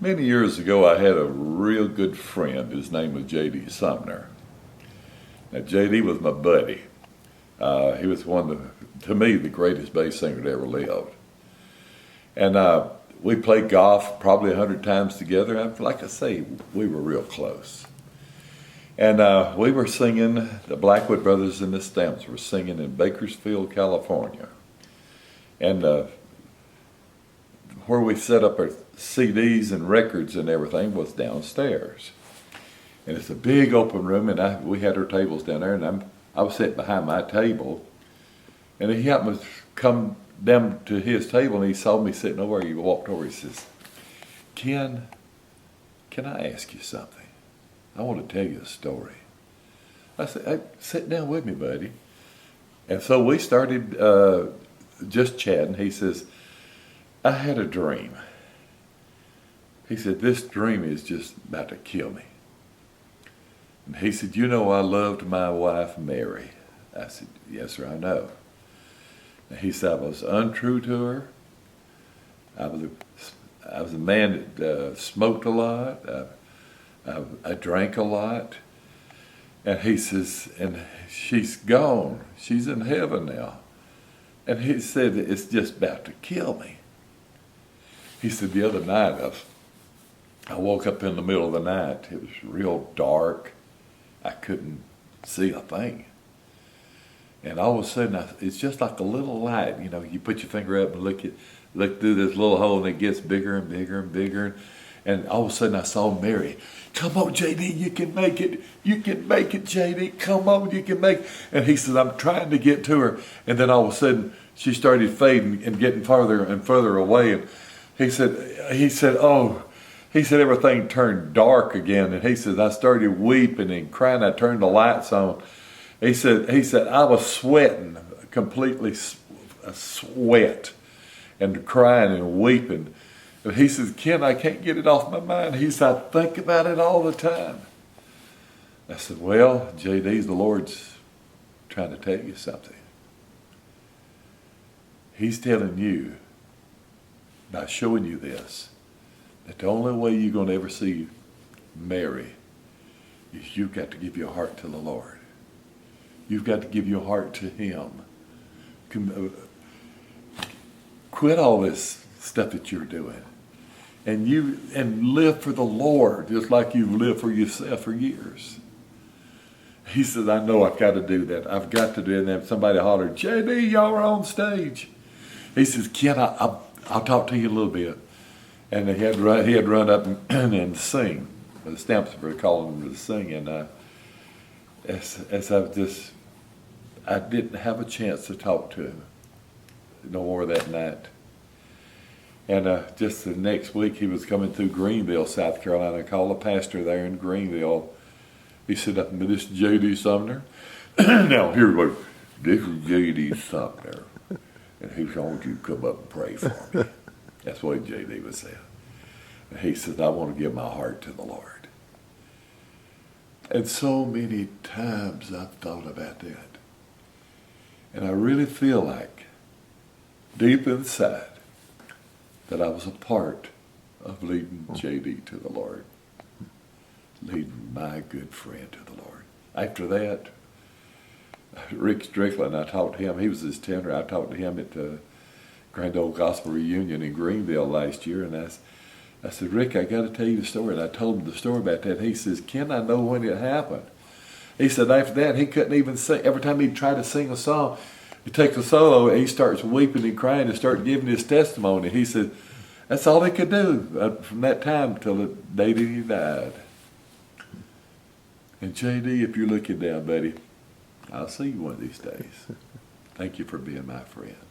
Many years ago, I had a real good friend. His name was J.D. Sumner. Now, J.D. was my buddy. He was to me, the greatest bass singer that ever lived. And we played golf probably 100 times together. And like I say, we were real close. And we were singing, the Blackwood Brothers and the Stamps were singing in Bakersfield, California. And where we set up our CDs and records and everything was downstairs. And it's a big open room, and we had our tables down there, and I was sitting behind my table, and he happened to come down to his table, and he saw me sitting over there. He walked over, he says, "Ken, can I ask you something? I want to tell you a story." I said, "Hey, sit down with me, buddy." And so we started just chatting. He says, "I had a dream." He said, "This dream is just about to kill me." And he said, "You know, I loved my wife, Mary." I said, "Yes, sir, I know." And he said, "I was untrue to her. I was a man that smoked a lot. I drank a lot." And he says, "And she's gone. She's in heaven now." And he said, "It's just about to kill me." He said, "The other night, I woke up in the middle of the night. It was real dark. I couldn't see a thing. And all of a sudden, it's just like a little light. You know, you put your finger up and look through this little hole, and it gets bigger and bigger and bigger. And all of a sudden, I saw Mary. "Come on, J.D., you can make it. You can make it, J.D. Come on, you can make it." And he said, "I'm trying to get to her." And then all of a sudden, she started fading and getting farther and further away. And he said, everything turned dark again. And he said, I started weeping and crying. I turned the lights on. He said, I was sweating, completely sweat, and crying and weeping. And he says, "Ken, I can't get it off my mind." He said, "I think about it all the time." I said, "Well, J.D., the Lord's trying to tell you something. He's telling you, by showing you this, that the only way you're going to ever see Mary is you've got to give your heart to the Lord. You've got to give your heart to Him. Quit all this stuff that you're doing, and live for the Lord just like you've lived for yourself for years." He says, "I know I've got to do that. I've got to do it." And then somebody hollered, "J.D., y'all are on stage." He says, "Ken, I'll talk to you a little bit." And he had run up and sing. The Stamps were calling him to sing. And I didn't have a chance to talk to him no more that night. And just the next week, he was coming through Greenville, South Carolina. I called the pastor there in Greenville. He said, "This is J.D. Sumner." Now, here we go. "This is J.D. Sumner. And he wants you to come up and pray for me." That's what J.D. was saying. And he said, "I want to give my heart to the Lord." And so many times I've thought about that. And I really feel like, deep inside, that I was a part of leading J.D. to the Lord. Leading my good friend to the Lord. After that, Rick Strickland, I talked to him. He was his tenor. I talked to him at the Grand Old Gospel Reunion in Greenville last year. And I said, "Rick, I got to tell you the story." And I told him the story about that. And he says, "Ken, I know when it happened." He said after that, he couldn't even sing. Every time he'd try to sing a song, he takes a solo, and he starts weeping and crying and starts giving his testimony. He said that's all he could do from that time till the day that he died. And J.D., if you're looking down, buddy, I'll see you one of these days. Thank you for being my friend.